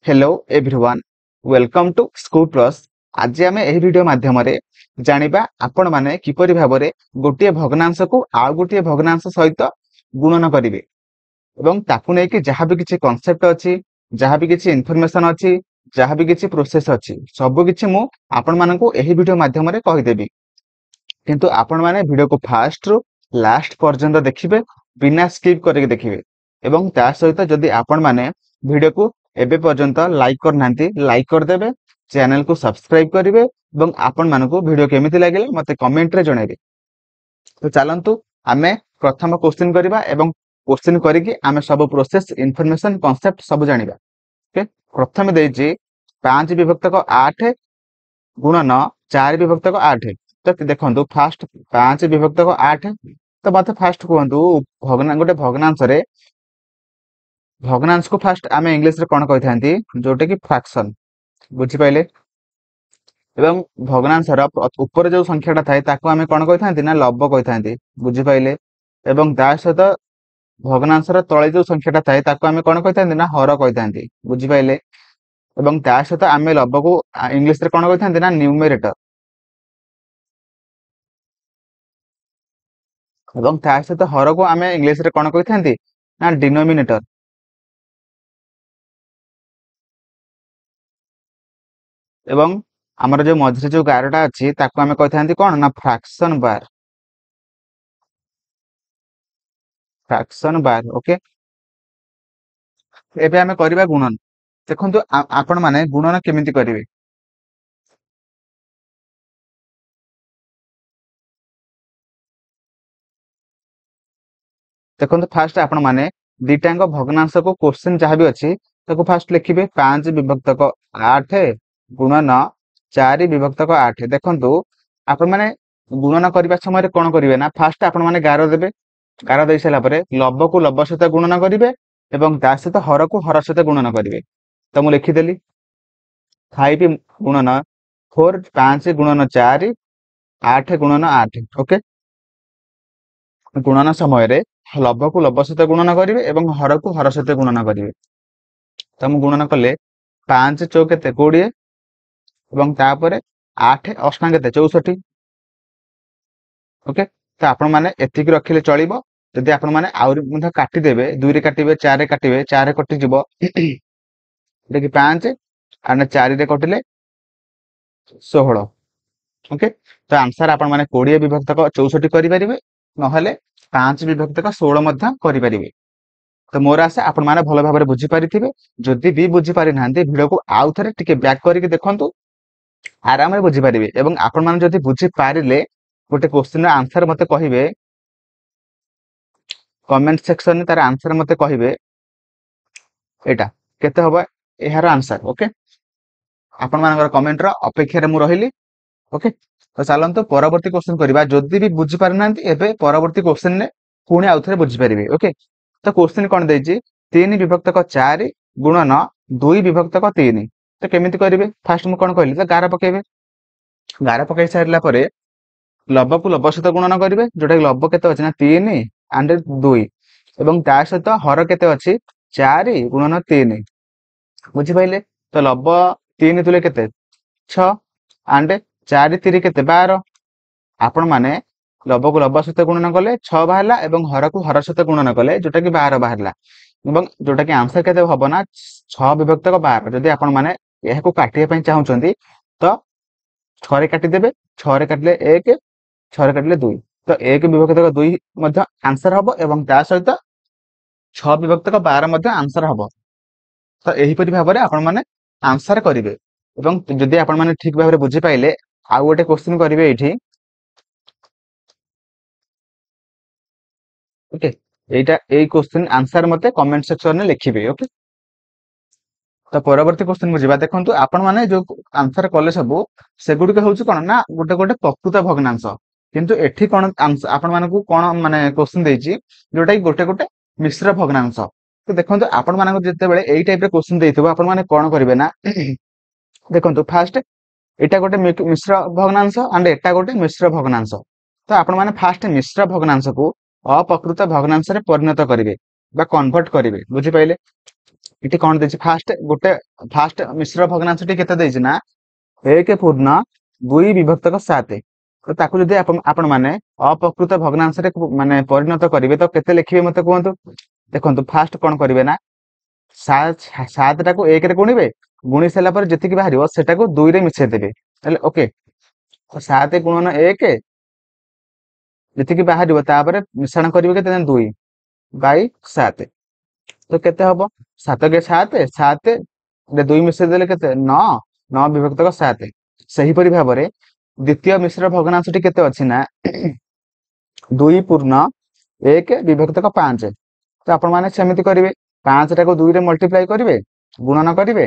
Hello everyone welcome to school plus. आज आम यह वीडियो माध्यम जानिबा आपण माने किपरि भाबरे गोटे भग्नांश को आउ गोटे भग्नांश सहित गुणन करिवे एवं ताकू नै कि जहाँ भी किछि कांसेप्ट अछि, जहाँ भी किछि इन्फॉर्मेशन अछि, जहाँ भी किछि प्रोसेस अछि, सब किछि मु आपण मानकू एही वीडियो माध्यम कहि देबी। किंतु आपण माने वीडियो को फास्ट रु लास्ट पर्यंत देखिबे, बिना स्किप करके देखिबे एवं ता सहित जदि आपण माने वीडियो को एबे पर्यंत लाइक करनांती लाइक कर देबे, चैनल को सब्सक्राइब करिवे एवं आपण मानकू वीडियो केमिति लागिले मते कमेंट रे जणाइबे। तो चलंतु आमे प्रथम क्वेश्चन करिबा एवं क्वेश्चन करिकि आमे सब प्रोसेस इन्फॉर्मेशन कांसेप्ट सब जानिबा। ओके, प्रथम देछि 5 विभक्तक 8 गुणन 4 विभक्तक 8। तो देखंतु फास्ट 5 विभक्तक 8 तो मते फास्ट कहंतु गोटे भग्नांश रे भग्नांश को फास्ट आमे इंग्लिश रे कोन कहिथांती जोटे कि फ्रैक्शन, बुझि पाइले। एवं भग्नांश रा ऊपर जो संख्याटा थाए ताको आमे कोन कहिथांती ना लब्ध कहिथांती, बुझि पाइले। एवं ता सहित भग्नांश रा तळे जो संख्याटा थाए ताको आमे कोन कहिथांती ना हर कहिथांती, बुझि पाइले। एवं ता सहित आमे लब्ध को इंग्लिश रे कोन कहिथांती ना न्यूमरेटर। एवं ता सहित हर को आमे इंग्लिश रे कोन कहिथांती ना डिनोमिनेटर। एवं हमर जो मझरे जो गारटा अछि ताको आमे कहिथांती कोन ना फ्रैक्शन बार, फ्रैक्शन बार। ओके, एबे आमे करिबा गुणन। देखंतु आपण माने गुणन केमिति करिवे। देखंतु फास्ट आपण माने दिटांग भग्नांश को क्वेश्चन जहाँ भी अछि ताको फास्ट लिखिबे 5 विभक्तक 8 गुणन 4 विभक्तक 8। देखंतु आपण माने गुणन करबा समय कोन करिवे ना फास्ट आपण माने गार देबे, गार देइ सला परे लब्ध को लब्ध सहित गुणन करिवे एवं ता सहित हर को हर सहित गुणन करिवे। तो मु लिखि देली 5 गुणन 4 5 गुणन 4 8 गुणन 8। ओके, गुणन समय रे लब्ध को लब्ध सहित गुणन करिवे एवं हर को हर सहित गुणन करिवे। तो मु गुणन कले 5 चौ केते 20 एवं तापरे 8 अष्टांग केते 64। ओके, तो आपण माने एतिक रखिले चलिबो। जदि आपण माने आउरी मुधा काटी देबे, 2 रे काटिबे 4 रे काटिबे, 4 रे कटि जिवो देखि 5 आने 4 रे कटिले 16। ओके, तो आंसर आपण माने 20 विभक्तक 64 करि परिबे, नहले 5 विभक्तक 16 मध्य करि परिबे। तो मोर आशा आपण माने भलो भाबरे बुझी पारिथिबे। जदि भी बुझी पारि नांती वीडियो को आउ थरे टिके बैक करिके देखंतु, आराम रे बुझी पारिबे। एवं आपण माने जदि बुझी पारिले गोटे क्वेश्चन आंसर मते कहिबे, कमेंट सेक्शन में तार आंसर मते कहिबे एटा केते होबा एहार आंसर। ओके, आपण मानकर कमेंट रो अपेक्षा रे मु रहिली। ओके, तो चलंतु परवर्ती क्वेश्चन करिबा। जदि भी बुझी पारि नांती एबे परवर्ती क्वेश्चन ने पुणी आउ थरे बुझी पारिबे। ओके, तो क्वेश्चन कोन देछि 3 विभक्तक 4 गुणन 2 विभक्तक 3। तो केमिति करिवे फास्ट मु कोन कहली तो गार पकेबे, गार पकई सारला परे लब्ध को लब्ध सहित गुणन करिवे, जोटा कि लब्ध केते अछि ना 3 एंड 2 एवं ता सहित हर केते अछि 4 गुणन 3। बुझि पाइले। तो लब्ध 3 तुले केते 6 एंड 4 3 केते 12। आपण माने लब्ध को लब्ध सहित गुणन कले 6 बाहरला एवं हर को हर सहित गुणन कले जोटा कि 12 बाहरला एवं जोटा कि आंसर केते हबो ना 6 विभक्तक 12। जदि आपण माने एहा को काटिया पई चाहुचंती तो 6 रे काटि देबे, 6 रे काटले 1, 6 रे काटले 2। तो 1 विभक्तक 2 मध्य आंसर हबो एवं ता सहित 6 विभक्तक 12 मध्य आंसर हबो। तो एही परि भाबरे आपण माने आंसर करिवे। एवं जदि आपण माने ठीक भाबरे बुझी पाइले आउ गोटे क्वेश्चन करिवे एठी। ओके, एटा एई क्वेश्चन आंसर मते कमेंट सेक्शन में लिखिबे। ओके, तो परवर्ती क्वेश्चन को जिबा। देखंतु आपण माने जो आंसर कले सब सेगुडी के होउची कोन ना गोटे गोटे प्रकृत भग्नांश। किंतु एठी कोन आपण मानकू कोन माने क्वेश्चन देछि जोटा कि गोटे गोटे मिश्र भग्नांश। तो देखंतु आपण मानकू जते बेले एई टाइप रे क्वेश्चन देइथिबो आपण माने कोन करिवे ना देखंतु फास्ट एटा गोटे मिश्र भग्नांश एंड एटा गोटे मिश्र भग्नांश। तो आपण माने फास्ट मिश्र भग्नांश को अप्रकृत भग्नांश रे परिणत करिवे बा कन्वर्ट करिवे। बुझि पाइले। ଏଠି କଣ ଦେଇଛି ଫାଷ୍ଟ ମିଶ୍ର ଭଗ୍ନାଂଶଟି କେତେ ଦେଇଛି ନା 1/2 ତ ତାକୁ ଯଦି ଆପଣ ମାନେ ଅପ୍ରକୃତ ଭଗ୍ନାଂଶରେ ମାନେ ପରିଣତ କରିବେ ତ କେତେ ଲେଖିବେ ମତେ କୁହନ୍ତୁ। ଦେଖନ୍ତୁ ଫାଷ୍ଟ କଣ କରିବେ ନା 7ଟାକୁ 1ରେ ଗୁଣିବେ, ଗୁଣି ସାରିଲା ପରେ ଯେତିକି ବାହାରିବ ସେଟାକୁ 2ରେ ମିଶେଇ ଦେବେ। ହେଲେ ଓକେ, 7 ଗୁଣନ 1 ଯେତିକି ବାହାରିବ ତାପରେ ମିଶ୍ରଣ କରିବେ କେତେ 2/7। ତ କେତେ ହବ 7 ରେ 2 ମିଶେଇ ଦେଲେ କେତେ 9/7। ସେହିପରି ଭାବରେ ଦ୍ୱିତୀୟ ମିଶ୍ର ଭଗ୍ନାଂଶଟି କେତେ ଅଛି ନା 2/1/5। ତ ଆପଣ ମାନେ ସେମିତି କରିବେ, 5ଟାକୁ 2ରେ ମଲ୍ଟିପ୍ଲାଏ କରିବେ, ଗୁଣନ କରିବେ,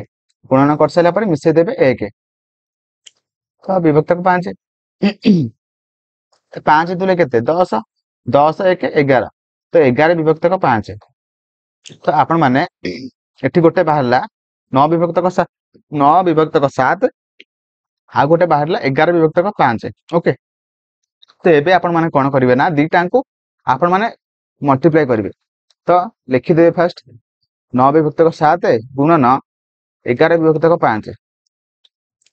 ଗୁଣନ କରିସାରିଲା ପରେ ମିଶେଇ ଦେବେ 1, ତ ବିଭକ୍ତକ 5। 5 ଦୁଲେ କେତେ 10, 10 1 11, ତ 11/5। ତ ଆପଣ ମାନେ ଏଠି ଗୋଟେ ବାହାରିଲା 9/7, ଆଉ ଗୋଟେ ବାହାରିଲା 11/5। ଓକେ, ତ ଏବେ ଆପଣ ମାନେ କଣ କରିବେ ନା ଦିଟାଙ୍କୁ ଆପଣ ମାନେ ମଲ୍ଟିପ୍ଲାଏ କରିବେ। ତ ଲେଖିଦେବେ ଫାଷ୍ଟ 9/7 ଗୁଣନ 11/5।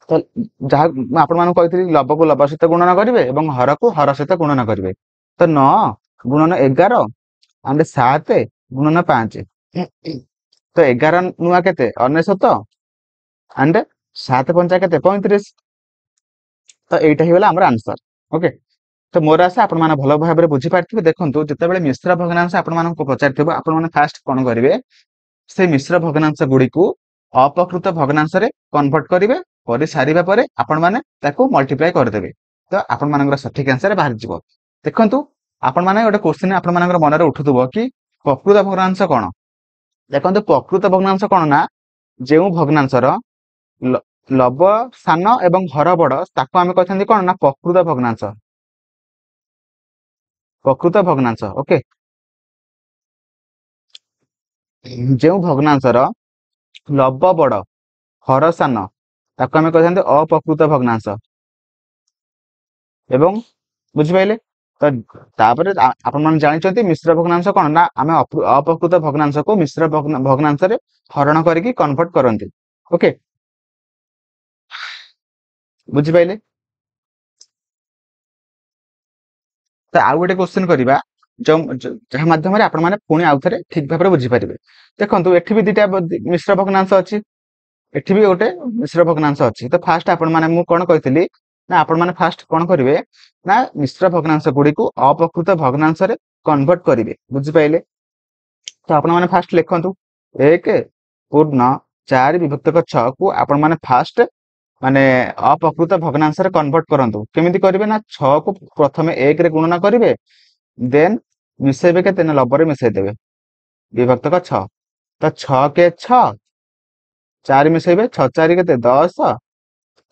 ତ ଯାହା ମୁଁ ଆପଣ ମାନଙ୍କୁ କହିଥିଲି ଲବକୁ ଲବ ସହିତ ଗୁଣନ କରିବେ ଏବଂ ହରକୁ ହର ସହିତ ଗୁଣନ କରିବେ। ତ 9 ଗୁଣନ 11 ଆଣ୍ଡ 7 ଗୁଣନ 5। ତ 11 ନୂଆ କେତେ 99 ଆଣ୍ଡ 7 ପଞ୍ଚା କେତେ 35। ତ ଏଇଟା ହେଇଗଲା ଆମର ଆନ୍ସର। ଓକେ, ତ ମୋର ଆଶା ଆପଣ ମାନେ ଭଲ ଭାବରେ ବୁଝିପାରିଥିବେ। ଦେଖନ୍ତୁ ଯେତେବେଳେ ମିଶ୍ର ଭଗ୍ନାଂଶ ଆପଣ ମାନଙ୍କୁ ପଚାରିଥିବ ଆପଣ ମାନେ ଫାଷ୍ଟ କଣ କରିବେ, ସେ ମିଶ୍ର ଭଗ୍ନାଂଶ ଗୁଡିକୁ ଅପକୃତ ଭଗ୍ନାଂଶରେ କନଭର୍ଟ କରିବେ। କରି ସାରିବା ପରେ ଆପଣ ମାନେ ତାକୁ ମଲ୍ଟିପ୍ଲାଏ କରିଦେବେ, ତ ଆପଣ ମାନଙ୍କର ସଠିକ ଆନ୍ସର ବାହାରିଯିବ। ଦେଖନ୍ତୁ ଆପଣ ମାନେ ଗୋଟେ କ୍ୱେଶ୍ଚିନ୍ ଆପଣ ମାନଙ୍କର ମନରେ ଉଠୁଥିବ କି ପ୍ରକୃତ ଭଗ୍ନାଂଶ କଣ। ଦେଖନ୍ତୁ ପ୍ରକୃତ ଭଗ୍ନାଂଶ କଣ ନା ଯେଉଁ ଭଗ୍ନାଂଶର ଲବ ସାନ ଏବଂ ହର ବଡ ତାକୁ ଆମେ କହିଥାନ୍ତି କଣ ନା ପ୍ରକୃତ ଭଗ୍ନାଂଶ। ପ୍ରକୃତ ଭଗ୍ନାଂଶ ଓକେ, ଯେଉଁ ଭଗ୍ନାଂଶର ଲବ ବଡ ହର ସାନ ତାକୁ ଆମେ କହିଥାନ୍ତି ଅପ୍ରକୃତ ଭଗ୍ନାଂଶ। ଏବଂ ବୁଝିପାରିଲେ, ତ ତାପରେ ଆପଣ ମାନେ ଜାଣିଛନ୍ତି ମିଶ୍ର ଭଗ୍ନାଂଶ କଣ ନା ଆମେ ଅପ୍ରକୃତ ଭଗ୍ନାଂଶକୁ ମିଶ୍ର ଭଗ୍ନାଂଶରେ ହରଣ କରିକି କନଭର୍ଟ କରନ୍ତି। ଓକେ, ବୁଝିପାରିଲେ। ତ ଆଉ ଗୋଟେ କ୍ୱେଶ୍ଚିନ୍ କରିବା ଯାହା ମାଧ୍ୟମରେ ଆପଣ ମାନେ ପୁଣି ଆଉଥରେ ଠିକ ଭାବରେ ବୁଝିପାରିବେ। ଦେଖନ୍ତୁ ଏଠି ବି ଦିଟା ମିଶ୍ର ଭଗ୍ନାଂଶ ଅଛି, ଏଠି ବି ଗୋଟେ ମିଶ୍ର ଭଗ୍ନାଂଶ ଅଛି। ତ ଫାଷ୍ଟ ଆପଣ ମାନେ ମୁଁ କଣ କହିଥିଲି ନା ଆପଣ ମାନେ ଫାଷ୍ଟ କଣ କରିବେ ନା ମିଶ୍ର ଭଗ୍ନାଂଶ ଗୁଡିକୁ ଅପ୍ରକୃତ ଭଗ୍ନାଂଶରେ କନଭର୍ଟ କରିବେ। ବୁଝିପାରିଲେ, ତ ଆପଣ ମାନେ ଫାଷ୍ଟ ଲେଖନ୍ତୁ 1/4 କୁ ଆପଣ ମାନେ ଫାଷ୍ଟ ମାନେ ଅପ୍ରକୃତ ଭଗ୍ନାଂଶରେ କନଭର୍ଟ କରନ୍ତୁ। କେମିତି କରିବେ ନା 6 କୁ ପ୍ରଥମେ 1ରେ ଗୁଣନ କରିବେ, ଦେନ୍ ମିଶେଇବେ କେତେ ନା ଲବରେ ମିଶେଇ ଦେବେ ବିଭକ୍ତକ 6। ତ 6 କେ 6, 4 ମିଶେଇବେ 6 4 କେତେ 10,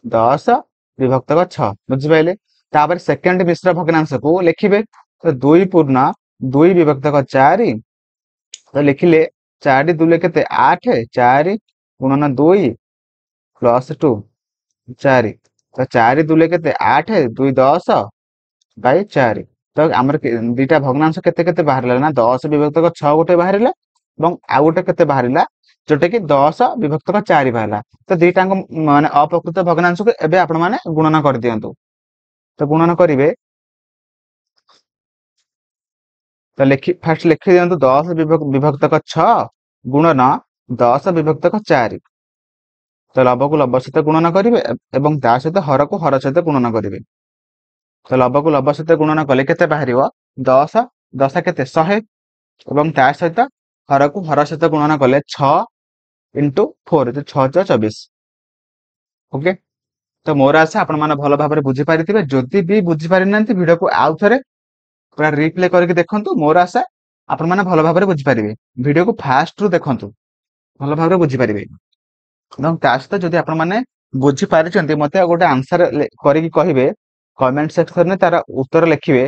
10/6। ବୁଝିପାରିଲେ, ତାପରେ ସେକେଣ୍ଡ ମିଶ୍ର ଭଗ୍ନାଂଶକୁ ଲେଖିବେ। ତ 2/2/4, ତ ଲେଖିଲେ 4 ଦୁଲେ କେତେ 8, 4 ଗୁଣନ 2 ପ୍ଲସ 2 4। ତ 4 ଦୁଲେ କେତେ 8, 2 10/4। ତ ଆମର ଦିଟା ଭଗ୍ନାଂଶ କେତେ କେତେ ବାହାରିଲା ନା 10/6 ଗୋଟେ ବାହାରିଲା ଏବଂ ଆଉ ଗୋଟେ କେତେ ବାହାରିଲା ଯୋଉଟା କି 10/4 ବାହାରିଲା। ତ ଦିଟାଙ୍କ ମାନେ ଅପ୍ରକୃତ ଭଗ୍ନାଂଶକୁ ଏବେ ଆପଣ ମାନେ ଗୁଣନ କରିଦିଅନ୍ତୁ। ତ ଗୁଣନ କରିବେ, ତ ଫାଷ୍ଟ ଲେଖି ଦିଅନ୍ତୁ 10/6 ଗୁଣନ 10/4। ତ ଲବକୁ ଲବ ସହିତ ଗୁଣନ କରିବେ ଏବଂ ତା ସହିତ ହରକୁ ହର ସହିତ ଗୁଣନ କରିବେ। ତ ଲବକୁ ଲବ ସହିତ ଗୁଣନ କଲେ କେତେ ବାହାରିବ 10, 10 କେତେ 100 ଏବଂ ତା ସହିତ ହରକୁ ହର ସହିତ ଗୁଣନ କଲେ 6 × 4, 6 × 24। ଓକେ, ତ ମୋର ଆଶା ଆପଣ ମାନେ ଭଲ ଭାବରେ ବୁଝିପାରିଥିବେ। ଯଦି ବି ବୁଝିପାରିନାହାନ୍ତି ଭିଡିଓକୁ ଆଉ ଥରେ ପୁରା ରିପ୍ଲେ କରିକି ଦେଖନ୍ତୁ। ମୋର ଆଶା ଆପଣ ମାନେ ଭଲ ଭାବରେ ବୁଝିପାରିବେ। ଭିଡିଓକୁ ଫାଷ୍ଟରୁ ଦେଖନ୍ତୁ, ଭଲ ଭାବରେ ବୁଝିପାରିବେ। ଏବଂ ତା ସହିତ ଯଦି ଆପଣ ମାନେ ବୁଝିପାରିଛନ୍ତି ମତେ ଗୋଟେ ଆନ୍ସର କରିକି କହିବେ, କମେଣ୍ଟ ସେକ୍ସନରେ ତାର ଉତ୍ତର ଲେଖିବେ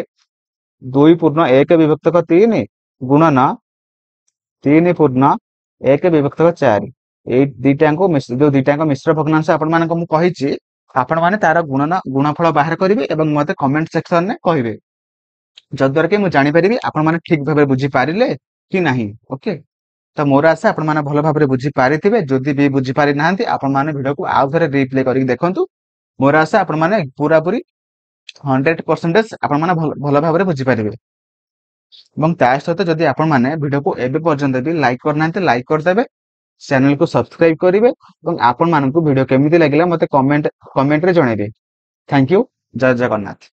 2/1/3 ଗୁଣନ 3/1/4। ଏଇ ଦିଟାଙ୍କୁ ଯୋଉ ଦିଟାଙ୍କ ମିଶ୍ର ଭଗ୍ନାଂଶ ଆପଣ ମାନଙ୍କୁ ମୁଁ କହିଛି, ଆପଣ ମାନେ ତାର ଗୁଣଫଳ ବାହାର କରିବେ ଏବଂ ମତେ କମେଣ୍ଟ ସେକ୍ସନରେ କହିବେ, ଯଦ୍ୱାରା କି ମୁଁ ଜାଣିପାରିବି ଆପଣ ମାନେ ଠିକ ଭାବେ ବୁଝିପାରିଲେ କି ନାହିଁ। ଓକେ। तो मोर आशा आपण माने भल भाबरे बुझी पारिथिबे जदि भी बुझी पारि नाहंती आपण माने वीडियो को आउ थरे रिप्ले करिक देखंतु मोर आशा आपण माने पूरा पूरी 100% आपण माने भल भाबरे बुझी पारिबे ଏବଂ ତା ସହିତ ଯଦି ଆପଣ ମାନେ ଭିଡିଓକୁ ଏବେ ପର୍ଯ୍ୟନ୍ତ ବି ଲାଇକ୍ କରିନାହାନ୍ତି ଲାଇକ୍ କରିଦେବେ चैनल को सब्सक्राइब करेंगे और आपण मानक वीडियो केमिति लागला मते कमेंट रे जणेबे थैंक यू जय जगन्नाथ।